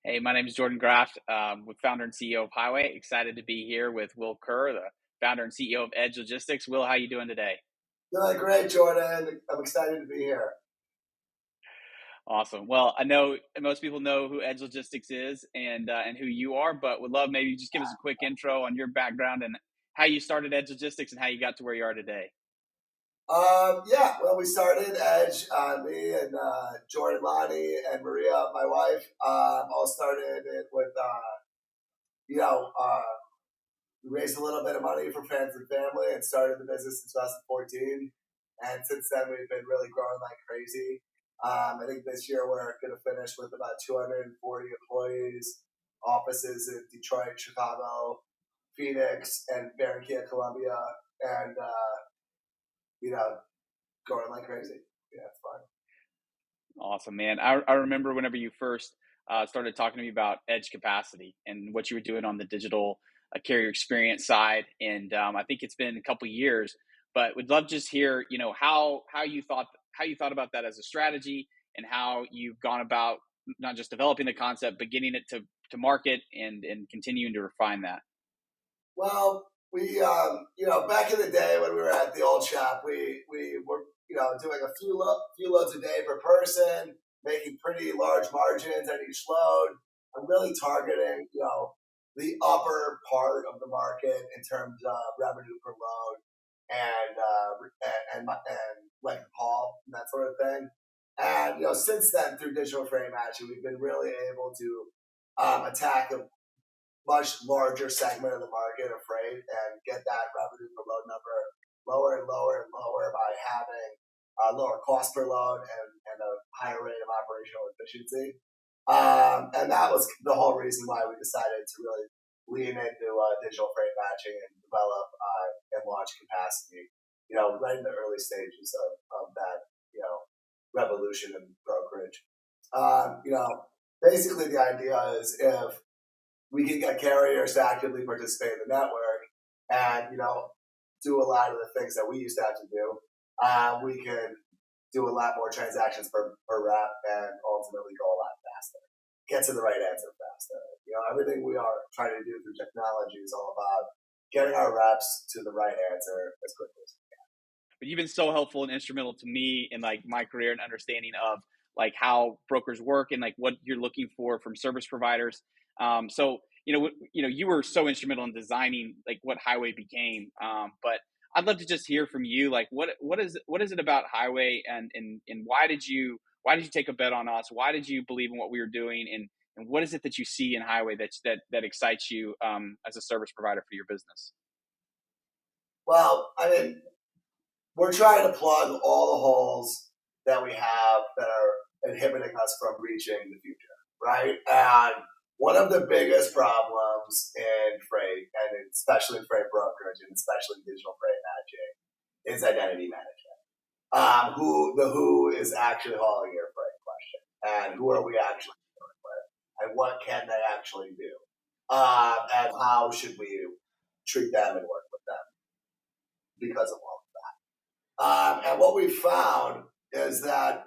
Hey, my name is Jordan Graft, with founder and CEO of Highway. Excited to be here with Will Kerr, the founder and CEO of Edge Logistics. Will, how you doing today? Doing great, Jordan. I'm excited to be here. Awesome. Well, I know most people know who Edge Logistics is and who you are, but would love maybe just give us a quick intro on your background and how you started Edge Logistics and how you got to where you are today. Yeah, well, we started Edge, me and Jordan, Lonnie, and Maria, my wife, all started it with, you know, uh, we raised a little bit of money for friends and family and started the business in 2014. And since then, we've been really growing like crazy. I think this year we're going to finish with about 240 employees, offices in Detroit, Chicago, Phoenix, and Barranquilla, Colombia, and you know, going like crazy. Yeah, it's fun. Awesome, man. I remember whenever you first started talking to me about edge capacity and what you were doing on the digital carrier experience side. And I think it's been a couple years, but would love to just hear, how you thought about that as a strategy and how you've gone about not just developing the concept, but getting it to market and continuing to refine that. Well, back in the day when we were at the old shop, we were, doing a few loads a day per person, making pretty large margins at each load. I'm really targeting, the upper part of the market in terms of revenue per load and length of haul and that sort of thing. And since then, through digital frame matching, we've been really able to attack a much larger segment of the market of freight and get that revenue per load number lower and lower and lower by having a lower cost per load and a higher rate of operational efficiency. And that was the whole reason why we decided to really lean into digital freight matching and develop and launch capacity, right in the early stages of that, revolution in brokerage. Basically the idea is if we can get carriers to actively participate in the network and, do a lot of the things that we used to have to do. We can do a lot more transactions per rep and ultimately go a lot faster, get to the right answer faster. Everything we are trying to do through technology is all about getting our reps to the right answer as quickly as we can. But you've been so helpful and instrumental to me in like my career and understanding of like how brokers work and like what you're looking for from service providers. So you were so instrumental in designing like what Highway became. But I'd love to just hear from you, like what is it about Highway and why did you take a bet on us? Why did you believe in what we were doing and what is it that you see in Highway that excites you as a service provider for your business? Well, I mean, we're trying to plug all the holes that we have that are inhibiting us from reaching the future, right? And one of the biggest problems in freight, and especially in freight brokerage, and especially digital freight matching, is identity management. Who is actually hauling your freight question, and who are we actually dealing with, and what can they actually do, and how should we treat them and work with them because of all. And what we found is that,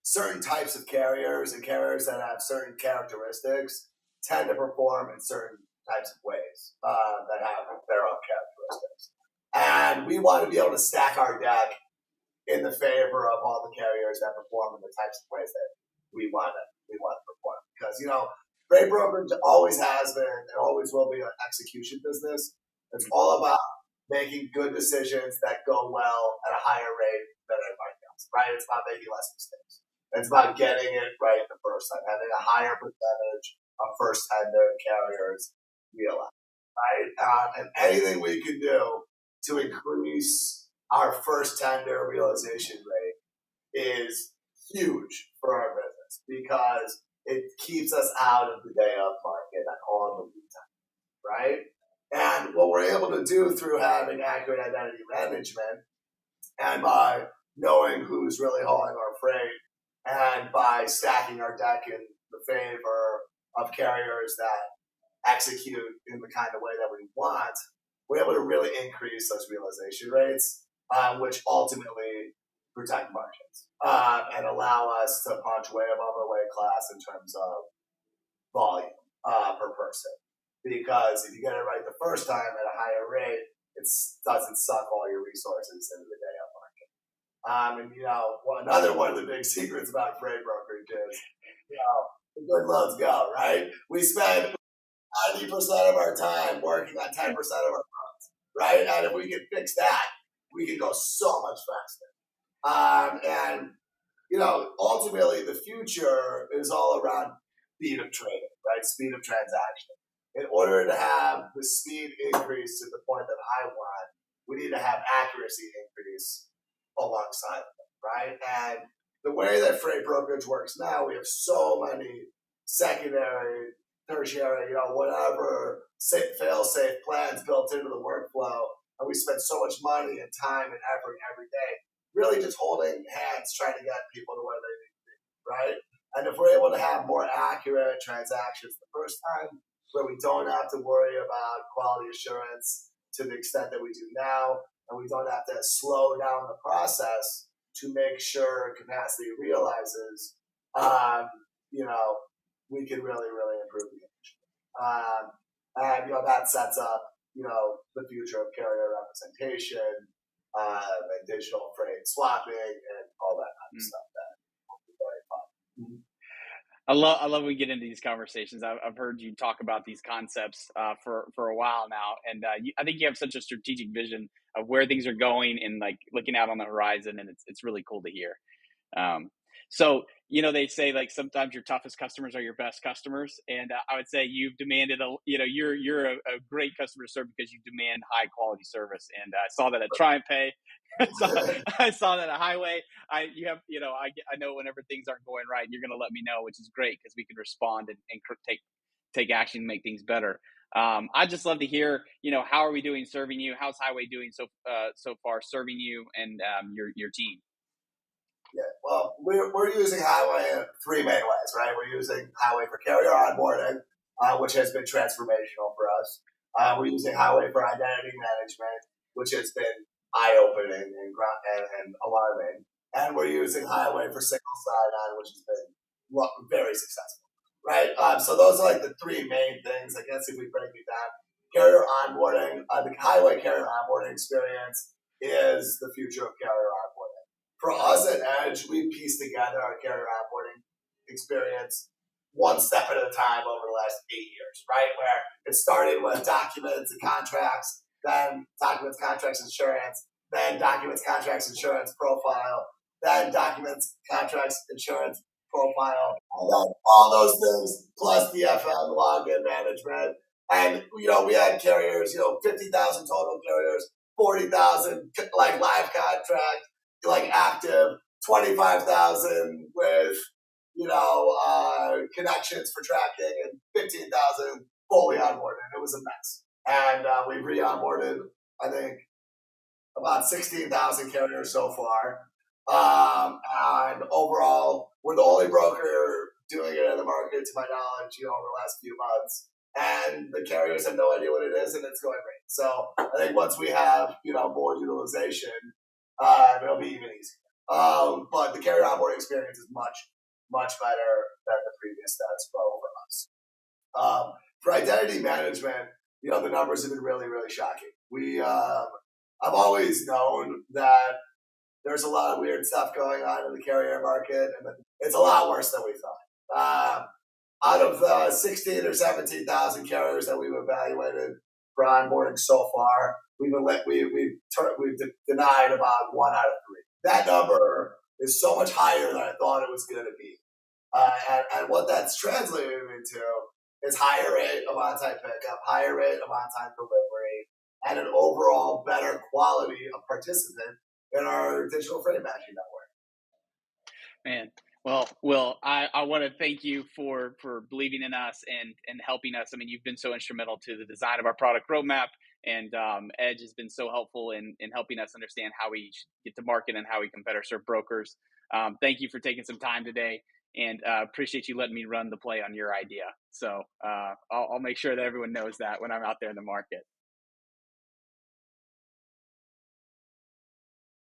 certain types of carriers and carriers that have certain characteristics tend to perform in certain types of ways that have their own characteristics. And we want to be able to stack our deck in the favor of all the carriers that perform in the types of ways that we want to perform. Because, freight brokerage always has been and always will be an execution business. It's all about making good decisions that go well at a higher rate than everybody else, right? It's about making less mistakes. It's about getting it right the first time, having a higher percentage of first tender carriers realize, right? And anything we can do to increase our first tender realization rate is huge for our business because it keeps us out of the day of market and all of the lead time, right? And what we're able to do through having accurate identity management and by knowing who's really hauling our freight and by stacking our deck in the favor of carriers that execute in the kind of way that we want, we're able to really increase those realization rates, which ultimately protect margins and allow us to punch way above our weight class in terms of volume per person. Because if you get it right the first time at a higher rate, it doesn't suck all your resources into the day up market. And another one of the big secrets about freight brokerage is, the good loads go, right? We spend 90% of our time working on 10% of our loads, right? And if we can fix that, we can go so much faster. And ultimately the future is all around speed of trading, right? Speed of transaction. In order to have the speed increase to the point that I want, we need to have accuracy increase alongside of it, right? And the way that freight brokerage works now, we have so many secondary, tertiary, whatever fail-safe plans built into the workflow, and we spend so much money and time and effort every day really just holding hands trying to get people to where they need to be, right? And if we're able to have more accurate transactions the first time, where we don't have to worry about quality assurance to the extent that we do now, and we don't have to slow down the process to make sure capacity realizes, we can really, really improve the industry. And that sets up, the future of carrier representation, and digital freight swapping and all that kind of stuff. That will be very fun. Mm-hmm. I love when we get into these conversations. I've heard you talk about these concepts for a while now, and I think you have such a strategic vision of where things are going and like looking out on the horizon, and it's really cool to hear. So they say like sometimes your toughest customers are your best customers, and I would say you've demanded you're a great customer to serve because you demand high quality service, and I saw that at TriumphPay. I saw that at Highway. I know whenever things aren't going right, you're going to let me know, which is great because we can respond and take action and make things better. I'd just love to hear, how are we doing serving you? How's Highway doing so far serving you and your team? Yeah, well, we're using Highway in three main ways, right? We're using Highway for carrier onboarding, which has been transformational for us. We're using Highway for identity management, which has been eye-opening and alarming. And we're using Highway for single sign-on, which has been very successful, right? So those are like the three main things. I guess if we break it down, carrier onboarding, the Highway carrier onboarding experience is the future of carrier onboarding. For us at Edge, we pieced together our carrier onboarding experience one step at a time over the last 8 years, right? Where it started with documents and contracts, then documents, contracts, insurance, then documents, contracts, insurance profile, then documents, contracts, insurance profile, and then all those things plus DFM, login management. And, we had carriers, 50,000 total carriers, 40,000 like live contract, like active, 25,000 with, connections for tracking, and 15,000 fully onboarded. It was a mess. And we've re-onboarded, I think, about 16,000 carriers so far. And overall, we're the only broker doing it in the market, to my knowledge, over the last few months. And the carriers have no idea what it is, and it's going great. So I think once we have, more utilization, it'll be even easier. But the carrier onboarding experience is much, much better than the previous status quo for us. For identity management, the numbers have been really, really shocking. I've always known that there's a lot of weird stuff going on in the carrier market, and it's a lot worse than we thought. Out of the 16 or 17,000 carriers that we've evaluated for onboarding so far, we've denied about 1 out of 3. That number is so much higher than I thought it was going to be. And what that's translated into is higher rate of on-time pickup, higher rate of on-time delivery, and an overall better quality of participant in our digital freight matching network. Man, well, Will, I want to thank you for believing in us and helping us. I mean, you've been so instrumental to the design of our product roadmap, and Edge has been so helpful in helping us understand how we should get to market and how we can better serve brokers. Thank you for taking some time today, and appreciate you letting me run the play on your idea. So I'll make sure that everyone knows that when I'm out there in the market.